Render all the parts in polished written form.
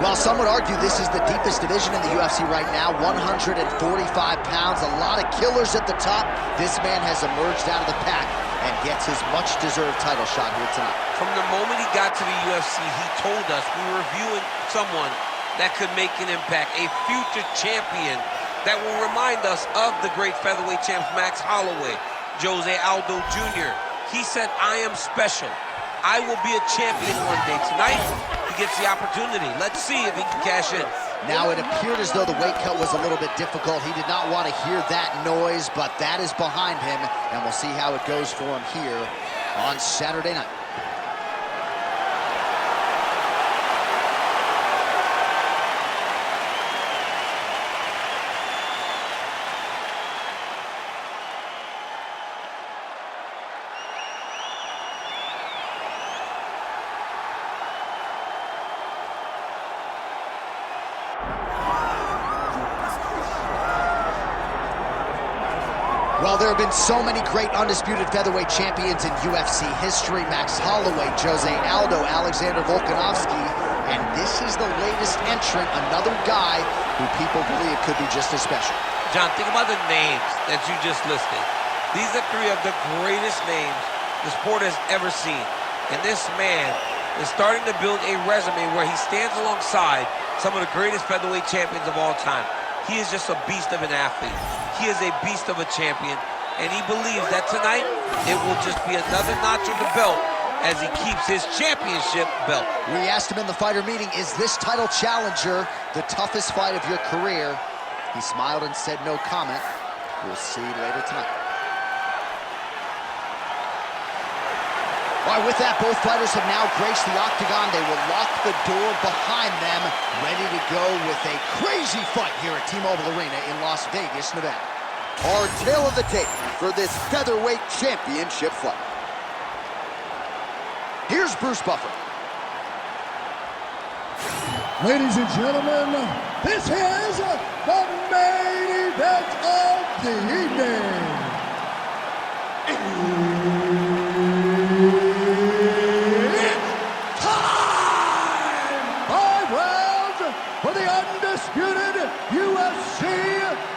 Well, some would argue this is the deepest division in the UFC right now, 145 pounds, a lot of killers at the top. This man has emerged out of the pack and gets his much-deserved title shot here tonight. From the moment he got to the UFC, he told us we were viewing someone that could make an impact, a future champion that will remind us of the great featherweight champs Max Holloway, Jose Aldo Jr. He said, I am special. I will be a champion one day. Tonight, he gets the opportunity. Let's see if he can cash in. Now, it appeared as though the weight cut was a little bit difficult. He did not want to hear that noise, but that is behind him, and we'll see how it goes for him here on Saturday night. Well, there have been so many great undisputed featherweight champions in UFC history. Max Holloway, Jose Aldo, Alexander Volkanovski, and this is the latest entrant, another guy who people believe could be just as special. John, think about the names that you just listed. These are three of the greatest names the sport has ever seen. And this man is starting to build a resume where he stands alongside some of the greatest featherweight champions of all time. He is just a beast of an athlete. He is a beast of a champion, and he believes that tonight it will just be another notch on the belt as he keeps his championship belt. We asked him in the fighter meeting, is this title challenger the toughest fight of your career? He smiled and said no comment. We'll see later tonight. All right, with that, both fighters have now graced the octagon. They will lock the door behind them, ready to go with a crazy fight here at T-Mobile Arena in Las Vegas, Nevada. Our tale of the tape for this featherweight championship fight. Here's Bruce Buffer. Ladies and gentlemen, this is the main event of the evening.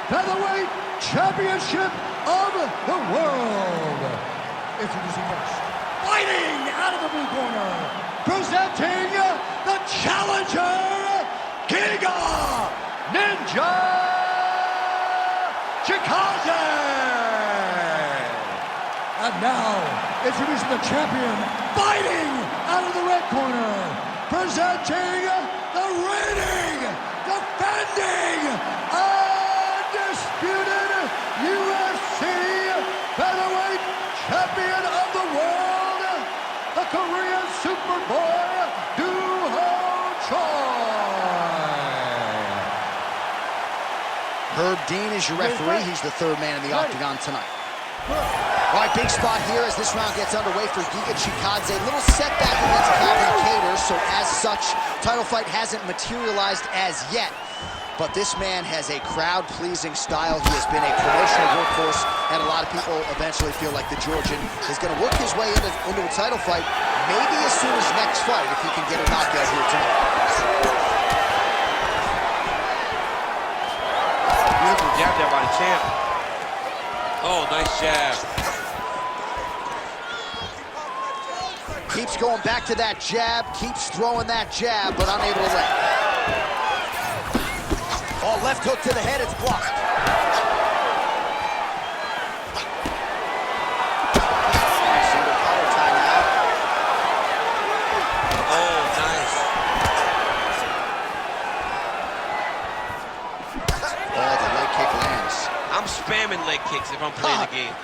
Featherweight Championship of the World. Introducing first, fighting out of the blue corner, presenting the challenger, Giga Chikadze. And now, introducing the champion, fighting out of the red corner, presenting the reigning, defending, undisputed UFC featherweight champion of the world, the Korean Superboy, Dooho Choi. Herb Dean is your referee. He's the third man in the octagon tonight. All right, big spot here as this round gets underway for Giga Chikadze. A little setback against Calvin Kattar, so as such, title fight hasn't materialized as yet. But this man has a crowd-pleasing style. He has been a promotional workhorse, and a lot of people eventually feel like the Georgian is going to work his way into a title fight, maybe as soon as next fight, if he can get a knockout here tonight. Beautiful jab there by the champ. Oh, nice jab. Keeps going back to that jab, keeps throwing that jab, but unable to land. Oh, left hook to the head, it's blocked. Single collar tie now. Oh, nice. Oh, the leg kick lands. I'm spamming leg kicks if I'm playing the game.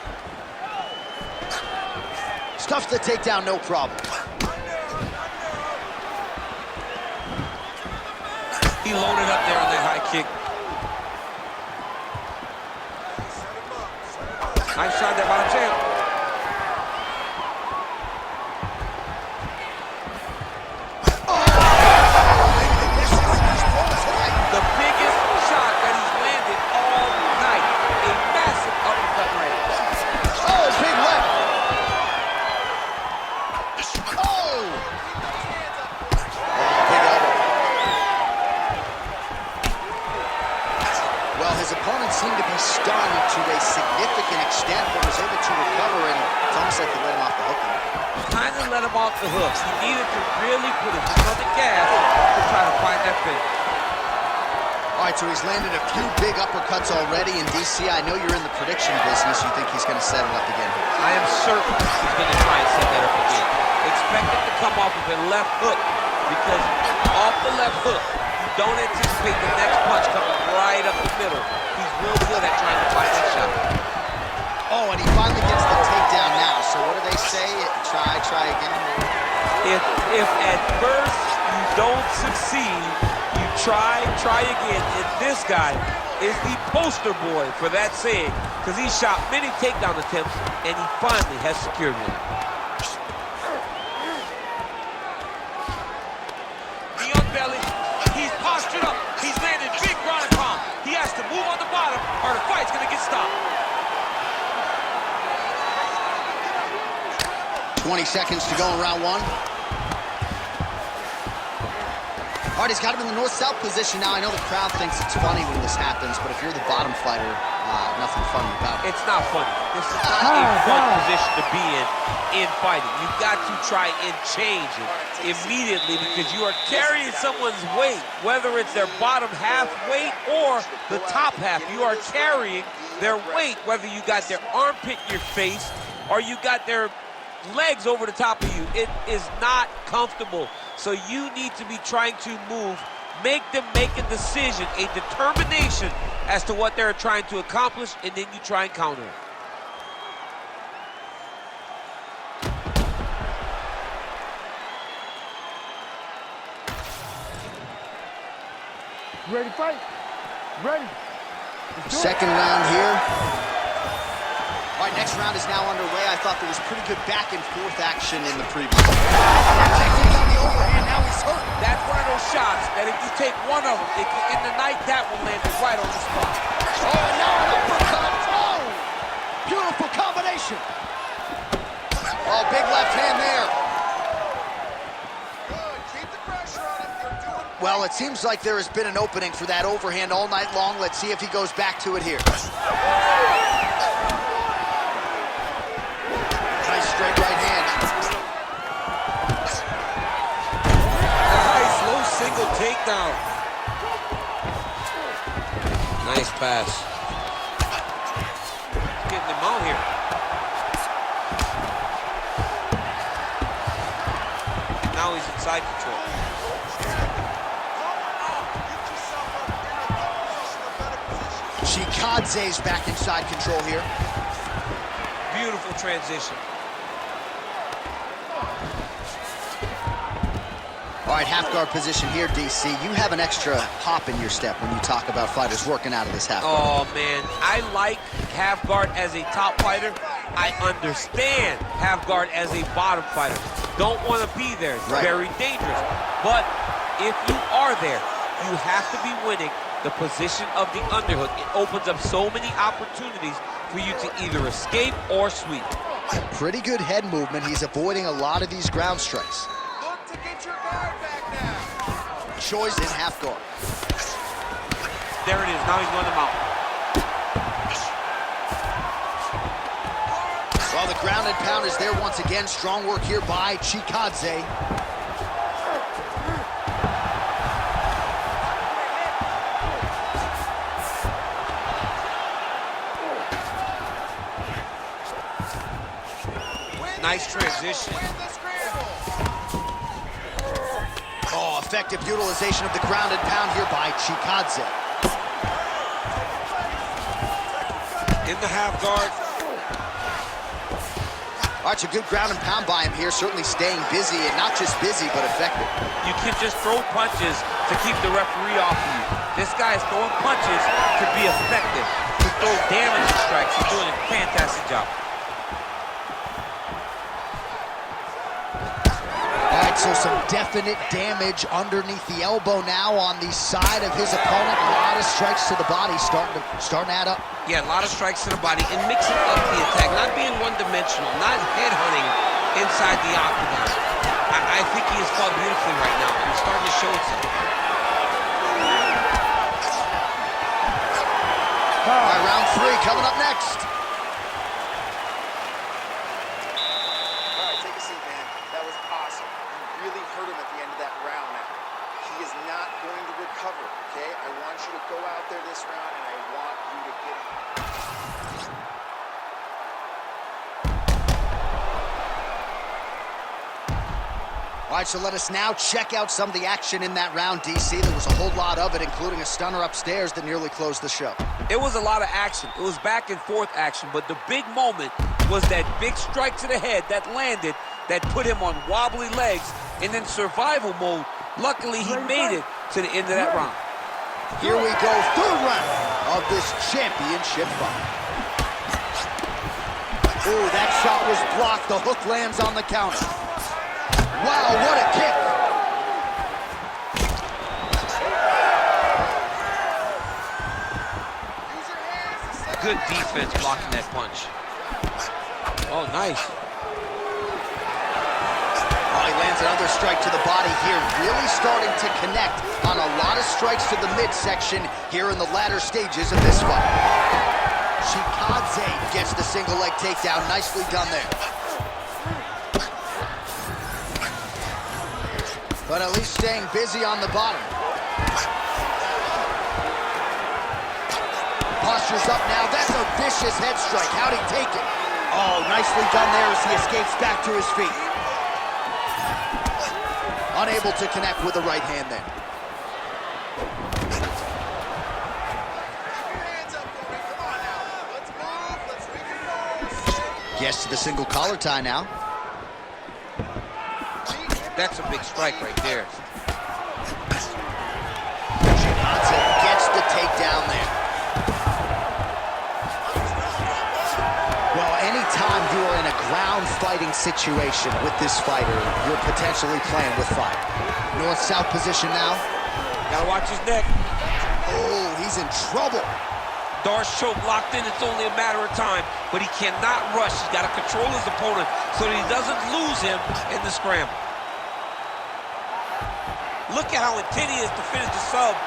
Stuffs the takedown, no problem. He loaded up there on that high kick. Nice shot there by the champ. The biggest shot that he's landed all night. A massive uppercut right. Oh, big left. Oh! Oh, big elbow. stunned to a significant extent, but was able to recover, and it's almost like they let him off the hook. Kind of let him off the hook. He needed to really put his foot on the gas to try to find that finish. All right, so he's landed a few big uppercuts already in DC. I know you're in the prediction business. You think he's going to set it up again? I am certain he's going to try and set that up again. Expect him to come off with a left hook, because off the left hook, you don't anticipate the next punch coming right up the middle. He's real good at trying to find that shot. Oh, and he finally gets the takedown now. So what do they say? Try again? If at first you don't succeed, you try again. And this guy is the poster boy for that saying, because he shot many takedown attempts, and he finally has secured one. Knee on belly. He's postured up. He's landed big ground and pound. He has to move on the bottom, or the fight's going to get stopped. 20 seconds to go in round one. All right, he's got him in the north-south position now. I know the crowd thinks it's funny when this happens, but if you're the bottom fighter, nothing funny about it. It's not funny. This is not a fun position to be in fighting. You've got to try and change it immediately, because you are carrying someone's weight, whether it's their bottom half weight or the top half. You are carrying their weight, whether you got their armpit in your face or you got their legs over the top of you. It is not comfortable. So you need to be trying to move, make them make a decision, a determination as to what they're trying to accomplish, and then you try and counter it. Ready to fight? Ready. Second round here. All right, next round is now underway. I thought there was pretty good back and forth action in the previous. Technique on the overhand, now he's hurt. That's one of those shots that if you take one of them, if you in the night, that one landed right on the spot. Oh, and now an uppercut. Oh, beautiful combination. Oh, big left hand there. Good, keep the pressure on him. You're doing Well, it seems like there has been an opening for that overhand all night long. Let's see if he goes back to it here. Nice straight right hand. Nice low single takedown. Nice pass. Getting him out here. Now he's inside control. Chikadze's back inside control here. Beautiful transition. All right, half guard position here, DC. You have an extra hop in your step when you talk about fighters working out of this half guard. Oh, man. I like half guard as a top fighter. I understand half guard as a bottom fighter. Don't want to be there. It's very dangerous. But if you are there, you have to be winning the position of the underhook. It opens up so many opportunities for you to either escape or sweep. Pretty good head movement. He's avoiding a lot of these ground strikes. Look to get your guard back now. Choi's in half guard. There it is. Now he's going to mount. Well, the ground and pound is there once again. Strong work here by Chikadze. Nice transition. Oh, effective utilization of the ground and pound here by Chikadze. In the half guard. All right, it's a good ground and pound by him here, certainly staying busy, and not just busy, but effective. You can just throw punches to keep the referee off of you. This guy is throwing punches to be effective, to throw damage strikes. He's doing a fantastic job. All right, so some definite damage underneath the elbow now on the side of his opponent. A lot of strikes to the body starting to add up. Yeah, a lot of strikes to the body and mixing up the attack, not being one-dimensional, not headhunting inside the octagon. I think he has fought beautifully right now, and it's starting to show itself. All right, round 3 coming up next. All right, take a seat, man. That was awesome. You really hurt him at the end of that round now. He is not going to recover, okay? I want you to go out there this round, and I want you to get him. All right, so let us now check out some of the action in that round, DC. There was a whole lot of it, including a stunner upstairs that nearly closed the show. It was a lot of action. It was back and forth action, but the big moment was that big strike to the head that landed, that put him on wobbly legs, and in survival mode, luckily he made it to the end of that round. Here we go, third round of this championship fight. Ooh, that shot was blocked. The hook lands on the counter. Wow, what a kick. Good defense blocking that punch. Oh, nice. Oh, he lands another strike to the body here, really starting to connect on a lot of strikes to the midsection here in the latter stages of this fight. Chikadze gets the single leg takedown. Nicely done there. But at least staying busy on the bottom. Posture's up now. That's a vicious head strike. How'd he take it? Oh, nicely done there as he escapes back to his feet. Unable to connect with the right hand there. Keep your hands up, Corey. Come on now. Let's move. Let's recompose. Gets to the single collar tie now. That's a big strike right there. Chikadze gets the takedown there. Well, anytime you are in a ground fighting situation with this fighter, you're potentially playing with fire. North-south position now. Gotta watch his neck. Oh, he's in trouble. Darce choke locked in. It's only a matter of time, but he cannot rush. He's got to control his opponent so that he doesn't lose him in the scramble. Look at how intent he is to finish the sub.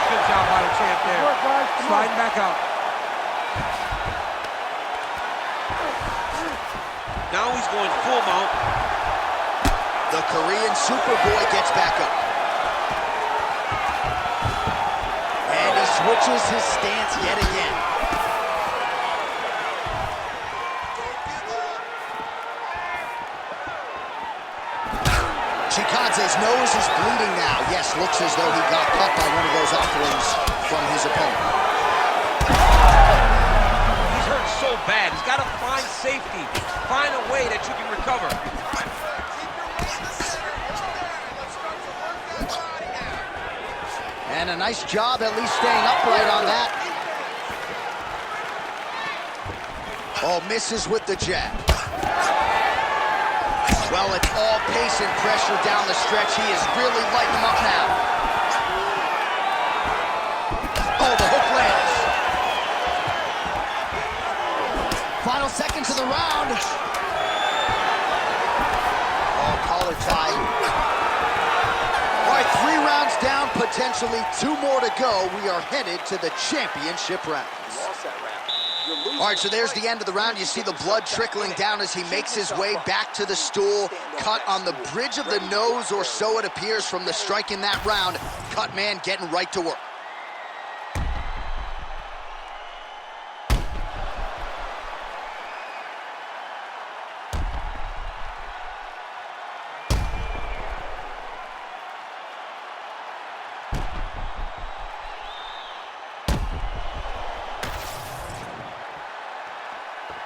Good job by the champ there. Sliding back out. Now he's going full mount. The Korean Superboy gets back up. And he switches his stance yet again. Chikadze's nose is bleeding now. Yes, looks as though he got cut by one of those offerings from his opponent. He's hurt so bad. He's got to find safety. Find a way that you can recover. And a nice job at least staying upright on that. Oh, misses with the jab. Well, it's all pace and pressure down the stretch. He is really lighting them up now. Oh, the hook lands. Final seconds of the round. Oh, collar tie. All right, 3 rounds down, potentially 2 more to go. We are headed to the championship rounds. All right, so there's the end of the round. You see the blood trickling down as he makes his way back to the stool. Cut on the bridge of the nose, or so it appears from the strike in that round. Cut man getting right to work.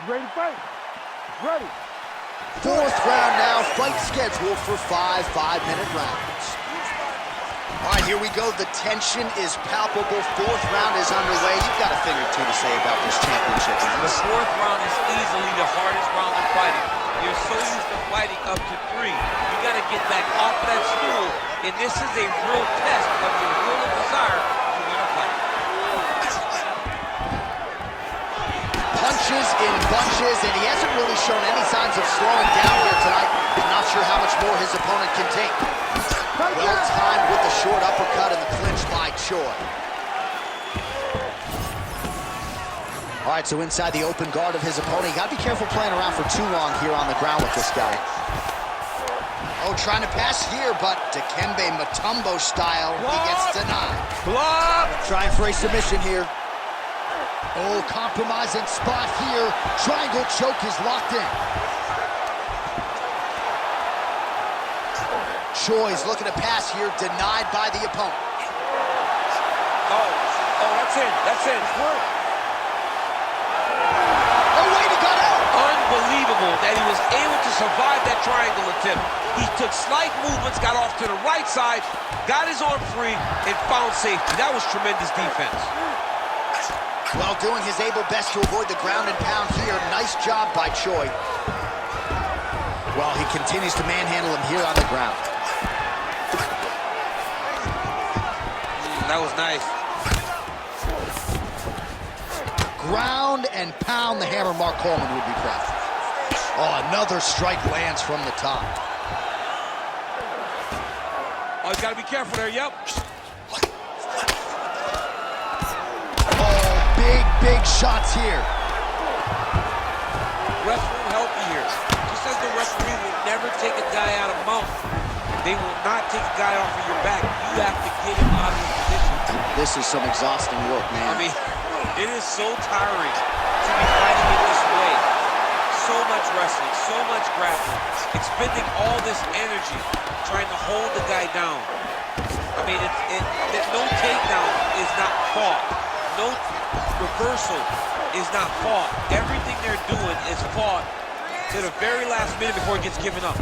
Ready to fight? Ready. 4th round now, fight scheduled for 5 5-minute rounds. All right, here we go. The tension is palpable. 4th round is underway. You've got a thing or two to say about this championship. The 4th round is easily the hardest round in fighting. You're so used to fighting up to 3. You got to get back off that stool, and this is a real test of your will and desire to win a fight. Punches in bunches, and he hasn't really shown any signs of slowing down here tonight. I'm not sure how much more his opponent can take. Well timed with the short uppercut and the clinch by Choi. All right, so inside the open guard of his opponent. You got to be careful playing around for too long here on the ground with this guy. Oh, trying to pass here, but Dikembe Mutombo style, he gets denied. Block! Trying for a submission here. Oh, compromising spot here. Triangle choke is locked in. Choi's looking to pass here, denied by the opponent. Oh, that's in, that's in. Oh, wait, he got out! Unbelievable that he was able to survive that triangle attempt. He took slight movements, got off to the right side, got his arm free, and found safety. That was tremendous defense. Well, doing his able best to avoid the ground and pound here. Nice job by Choi. Well, he continues to manhandle him here on the ground. That was nice. Ground and pound, the hammer Mark Coleman would be proud. Oh, another strike lands from the top. Oh, you gotta be careful there, yep. Oh, big shots here. Ref won't help you here. Just as the referee will never take a guy out of mount, they will not take a guy off of your back. You have to get him out of his position. This is some exhausting work, man. I mean, it is so tiring to be fighting in this way. So much wrestling, so much grappling, expending all this energy trying to hold the guy down. I mean, no takedown is not fought. No reversal is not fought. Everything they're doing is fought to the very last minute before it gets given up.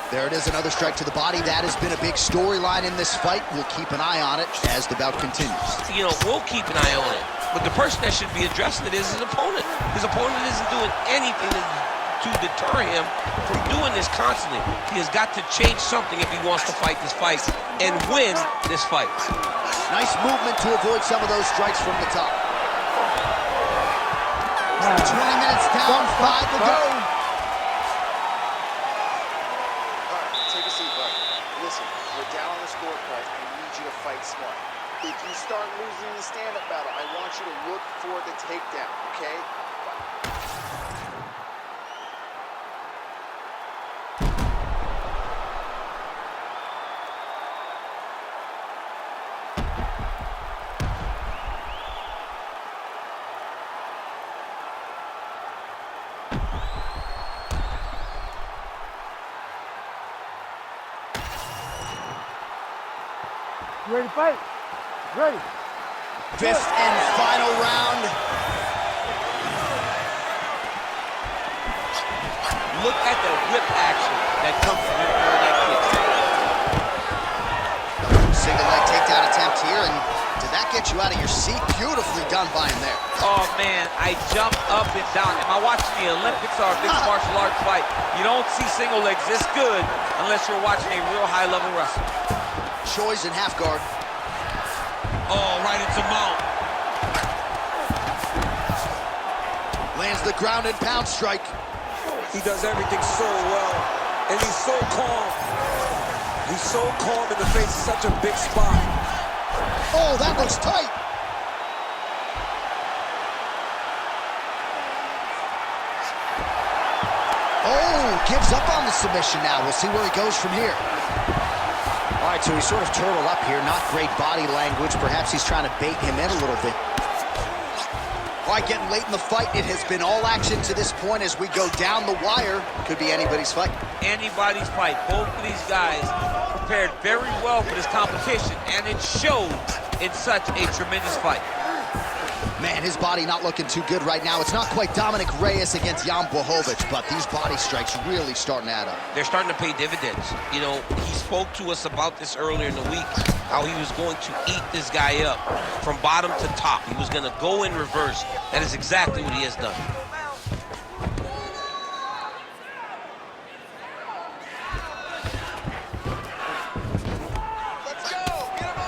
There it is, another strike to the body. That has been a big storyline in this fight. We'll keep an eye on it as the bout continues. You know, we'll keep an eye on it. But the person that should be addressing it is his opponent. His opponent isn't doing anything to deter him from doing this constantly. He has got to change something if he wants to fight this fight and win this fight. Nice movement to avoid some of those strikes from the top. 20 minutes down, 5 to go. Take a seat, buddy. Listen, we're down on the scorecard. I need you to fight smart. If you start losing the stand-up battle, I want you to look for the takedown, okay? You ready to fight? Ready. Fifth and final round. Look at the whip action that comes from him during that kick. Single leg takedown attempt here, and did that get you out of your seat? Beautifully done by him there. Oh man, I jumped up and down. Am I watching the Olympics or a mixed martial arts fight? You don't see single legs this good unless you're watching a real high-level wrestler. Choi's in half guard. Oh, right into mount. Lands the ground and pound strike. He does everything so well, and he's so calm. He's so calm in the face of such a big spot. Oh, that looks tight. Oh, gives up on the submission now. We'll see where he goes from here. All right, so he's sort of turtled up here. Not great body language. Perhaps he's trying to bait him in a little bit. All right, getting late in the fight. It has been all action to this point as we go down the wire. Could be anybody's fight. Anybody's fight. Both of these guys prepared very well for this competition, and it showed in such a tremendous fight. Man, his body not looking too good right now. It's not quite Dominic Reyes against Jan Blachowicz, but these body strikes really starting to add up. They're starting to pay dividends. You know, he spoke to us about this earlier in the week, how he was going to eat this guy up from bottom to top. He was going to go in reverse. That is exactly what he has done.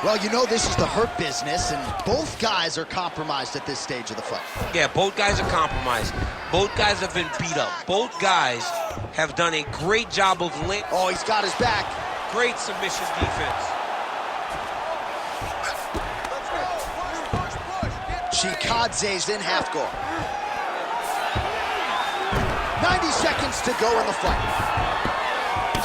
Well, you know this is the hurt business, and both guys are compromised at this stage of the fight. Yeah, both guys are compromised. Both guys have been beat up. Both guys have done a great job of link. Oh, he's got his back. Great submission defense. Chikadze's in half guard. 90 seconds to go in the fight.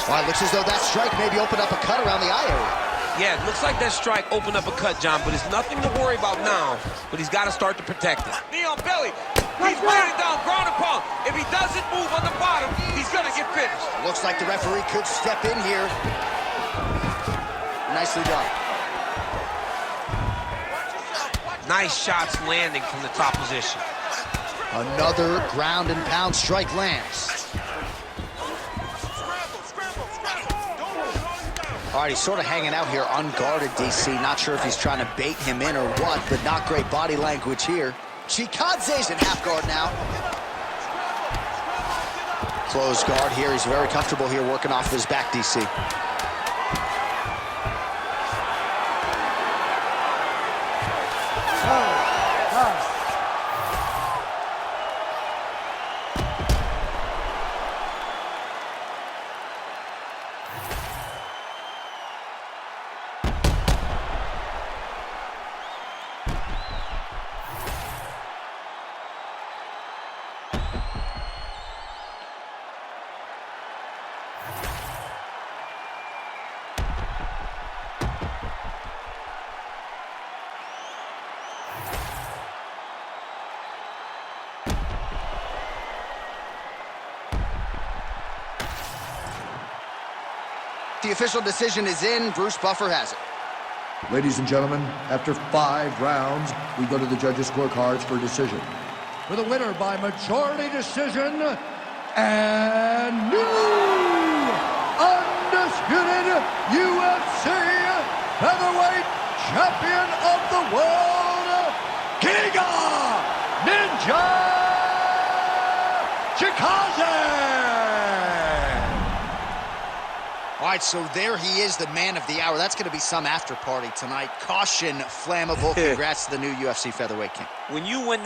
All right, looks as though that strike maybe opened up a cut around the eye area. Yeah, it looks like that strike opened up a cut, John, but it's nothing to worry about now, but he's got to start to protect it. Knee on belly. He's weighing down, ground and pound. If he doesn't move on the bottom, he's going to get finished. Looks like the referee could step in here. Nicely done. Nice shots landing from the top position. Another ground and pound strike lands. All right, he's sort of hanging out here unguarded, DC. Not sure if he's trying to bait him in or what, but not great body language here. Chikadze's in half guard now. Close guard here. He's very comfortable here working off of his back, DC. The official decision is in. Bruce Buffer has it. Ladies and gentlemen, after 5 rounds, we go to the judges' scorecards for decision. For the winner by majority decision, and new undisputed UFC featherweight champion of the world, Giga Chikadze! All right, so there he is, the man of the hour. That's going to be some after party tonight. Caution, flammable. Congrats to the new UFC featherweight king. When you win